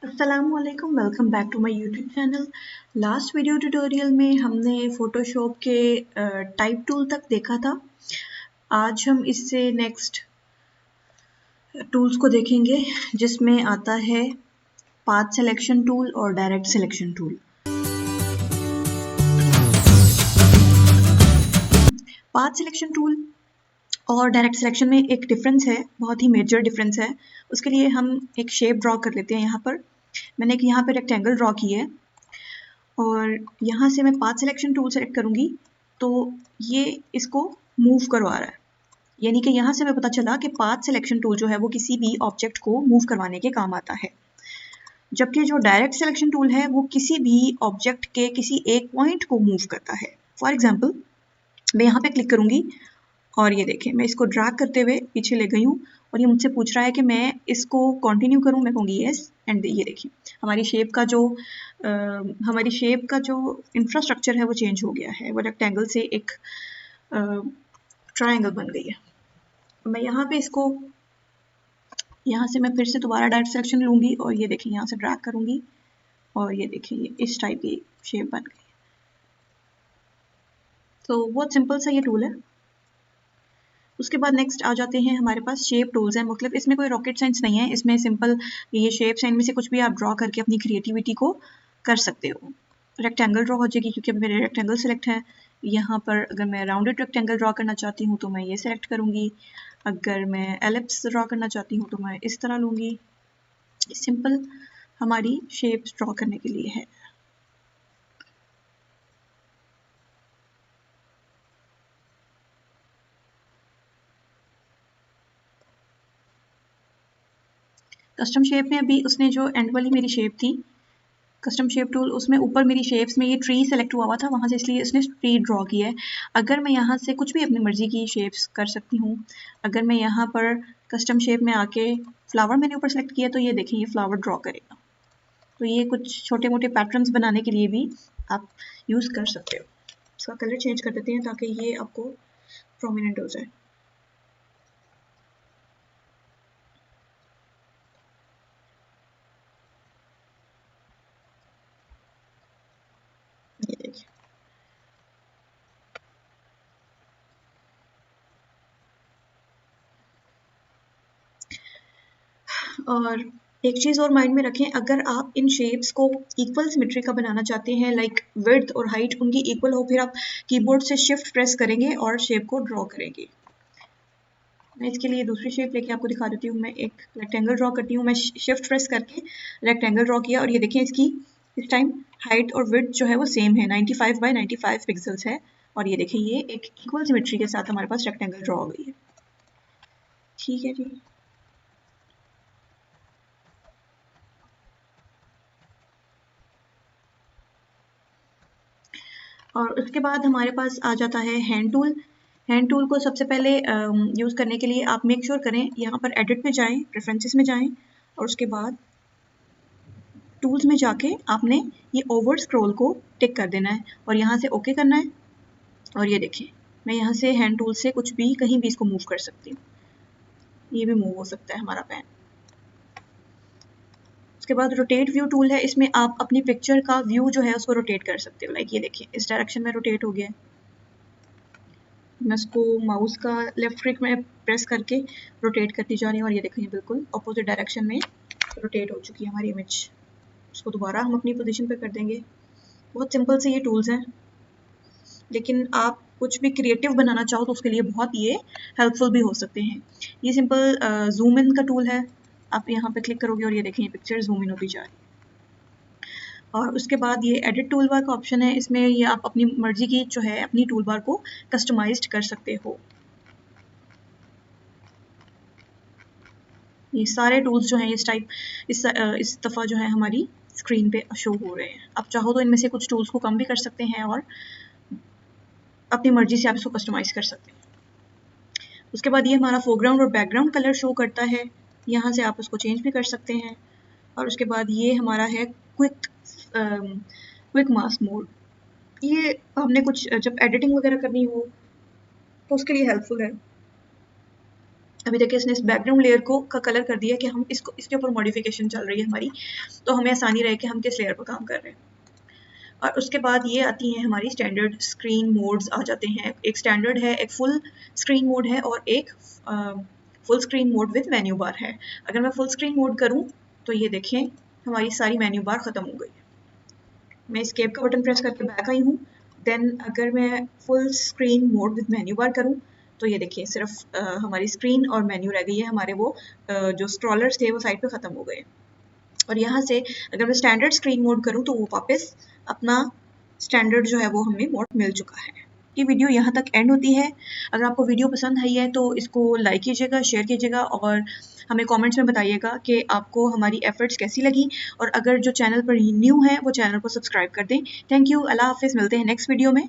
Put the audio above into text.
अस्सलामुअलैकुम, welcome back to my YouTube channel. Last video tutorial में हमने फ़ोटोशॉप के टाइप टूल तक देखा था। आज हम इससे नेक्स्ट टूल्स को देखेंगे जिसमें आता है पाथ सिलेक्शन टूल और direct selection tool. Path selection tool और डायरेक्ट सिलेक्शन में एक डिफरेंस है, बहुत ही मेजर डिफरेंस है। उसके लिए हम एक शेप ड्रॉ कर लेते हैं। यहाँ पर मैंने एक यहाँ पर रेक्टेंगल ड्रॉ की है और यहाँ से मैं पाथ सिलेक्शन टूल सेलेक्ट करूँगी तो ये इसको मूव करवा रहा है। यानी कि यहाँ से हमें पता चला कि पाथ सिलेक्शन टूल जो है वो किसी भी ऑब्जेक्ट को मूव करवाने के काम आता है, जबकि जो डायरेक्ट सिलेक्शन टूल है वो किसी भी ऑब्जेक्ट के किसी एक पॉइंट को मूव करता है। फॉर एग्जाम्पल मैं यहाँ पे क्लिक करूँगी और ये देखें मैं इसको ड्रैग करते हुए पीछे ले गई हूँ और ये मुझसे पूछ रहा है कि मैं इसको कंटिन्यू करूँ। मैं कहूँगी यस एंड ये देखिए हमारी शेप का जो इंफ्रास्ट्रक्चर है वो चेंज हो गया है। वो रेक्टेंगल से एक ट्रायंगल बन गई है। मैं यहाँ पे इसको यहाँ से मैं फिर से दोबारा डायरेक्ट सिलेक्शन लूँगी और ये देखिए यहाँ से ड्रैग करूँगी और ये देखिए इस टाइप की शेप बन गई। तो बहुत सिंपल सा ये टूल है। उसके बाद नेक्स्ट आ जाते हैं हमारे पास शेप टूल्स हैं मुख्तलिफ। इसमें कोई रॉकेट साइंस नहीं है, इसमें सिंपल ये शेप्स हैं, इनमें से कुछ भी आप ड्रॉ करके अपनी क्रिएटिविटी को कर सकते हो। रेक्टेंगल ड्रॉ हो जाएगी क्योंकि अब मेरे रेक्टेंगल सेलेक्ट है। यहाँ पर अगर मैं राउंडेड रेक्टेंगल ड्रॉ करना चाहती हूँ तो मैं ये सेलेक्ट करूँगी। अगर मैं एलिप्स ड्रॉ करना चाहती हूँ तो मैं इस तरह लूँगी। सिंपल हमारी शेप्स ड्रॉ करने के लिए है। कस्टम शेप में अभी उसने जो एंड वाली मेरी शेप थी कस्टम शेप टूल, उसमें ऊपर मेरी शेप्स में ये ट्री सेलेक्ट हुआ था वहाँ से, इसलिए इसने ट्री ड्रॉ किया है। अगर मैं यहाँ से कुछ भी अपनी मर्जी की शेप्स कर सकती हूँ। अगर मैं यहाँ पर कस्टम शेप में आके फ्लावर मैंने ऊपर सेलेक्ट किया तो ये देखें ये फ्लावर ड्रॉ करेगा। तो ये कुछ छोटे मोटे पैटर्न्स बनाने के लिए भी आप यूज़ कर सकते हो। इसका कलर चेंज कर देते हैं ताकि ये आपको प्रोमिनेंट हो जाए। ये देखिए और एक चीज़ और माइंड में रखें, अगर आप इन शेप्स को इक्वल सिमेट्री का बनाना चाहते हैं, लाइक विड्थ और हाइट उनकी इक्वल हो, फिर आप कीबोर्ड से शिफ्ट प्रेस करेंगे और शेप को ड्रॉ करेंगे। मैं इसके लिए दूसरी शेप लेके आपको दिखा देती हूँ। मैं एक रेक्टेंगल ड्रॉ करती हूँ। मैं शिफ्ट प्रेस करके रेक्टेंगल ड्रॉ किया और ये देखिए इसकी इस टाइम हाइट और विड्थ जो है वो सेम है, 95 बाय 95 पिक्सल्स है। और ये देखिए ये एक इक्वल सिमेट्री के साथ हमारे पास रेक्टेंगल ड्रॉ हो गई है। ठीक है जी। और उसके बाद हमारे पास आ जाता है हैंड टूल। हैंड टूल को सबसे पहले यूज़ करने के लिए आप मेक श्योर करें, यहाँ पर एडिट में जाएं, प्रेफरेंसेस में जाएं और उसके बाद टूल्स में जाके आपने ये ओवर स्क्रॉल को टिक कर देना है और यहाँ से ओके करना है। और ये देखिए मैं यहाँ से हैंड टूल से कुछ भी कहीं भी इसको मूव कर सकती हूँ। ये भी मूव हो सकता है हमारा पेन। उसके बाद रोटेट व्यू टूल है, इसमें आप अपनी पिक्चर का व्यू जो है उसको रोटेट कर सकते हो। लाइक ये देखिए इस डायरेक्शन में रोटेट हो गया है। मैं उसको माउस का लेफ्ट क्लिक में प्रेस करके रोटेट करती जा रही हूँ और ये देखिए बिल्कुल अपोजिट डायरेक्शन में रोटेट हो चुकी है हमारी इमेज। उसको दोबारा हम अपनी पोजीशन पे कर देंगे। बहुत सिंपल से ये टूल्स हैं, लेकिन आप कुछ भी क्रिएटिव बनाना चाहो तो उसके लिए बहुत ये हेल्पफुल भी हो सकते हैं। ये सिंपल जूम इन का टूल है। आप यहाँ पे क्लिक करोगे और ये देखें पिक्चर जूम इन होती जा रही है। और उसके बाद ये एडिट टूल बार का ऑप्शन है, इसमें ये आप अपनी मर्जी की जो है अपनी टूल बार को कस्टमाइज्ड कर सकते हो। ये सारे टूल्स जो हैं इस दफ़ा जो है हमारी स्क्रीन पे शो हो रहे हैं। आप चाहो तो इनमें से कुछ टूल्स को कम भी कर सकते हैं और अपनी मर्जी से आप इसको कस्टमाइज़ कर सकते हैं। उसके बाद ये हमारा फोरग्राउंड और बैकग्राउंड कलर शो करता है, यहाँ से आप उसको चेंज भी कर सकते हैं। और उसके बाद ये हमारा है क्विक मास्क मोड। ये हमने कुछ जब एडिटिंग वगैरह करनी हो तो उसके लिए हेल्पफुल है। अभी देखिए इसने इस बैकग्राउंड लेयर को का कलर कर दिया कि हम इसको इसके ऊपर मॉडिफिकेशन चल रही है हमारी, तो हमें आसानी रहे कि हम किस लेयर पर काम कर रहे हैं। और उसके बाद ये आती हैं हमारी स्टैंडर्ड स्क्रीन मोड्स आ जाते हैं। एक स्टैंडर्ड है, एक फुल स्क्रीन मोड है और एक full screen mode with menu bar है। अगर मैं फुल स्क्रीन मोड करूँ तो ये देखें हमारी सारी मेन्यू बार ख़त्म हो गई। मैं एस्केप का बटन प्रेस करके बैक आई हूँ। देन अगर मैं full screen mode with menu bar करूँ तो ये देखिए सिर्फ हमारी स्क्रीन और मेन्यू रह गई है, हमारे वो जो स्क्रॉलर्स थे वो साइड पे ख़त्म हो गए। और यहाँ से अगर मैं स्टैंडर्ड स्क्रीन मोड करूँ तो वो वापस अपना स्टैंडर्ड जो है वो हमें मोड मिल चुका है। ये वीडियो यहाँ तक एंड होती है। अगर आपको वीडियो पसंद आई है तो इसको लाइक कीजिएगा, शेयर कीजिएगा और हमें कमेंट्स में बताइएगा कि आपको हमारी एफर्ट्स कैसी लगी। और अगर जो चैनल पर न्यू है वो चैनल को सब्सक्राइब कर दें। थैंक यू, अल्लाह हाफिज़, मिलते हैं नेक्स्ट वीडियो में।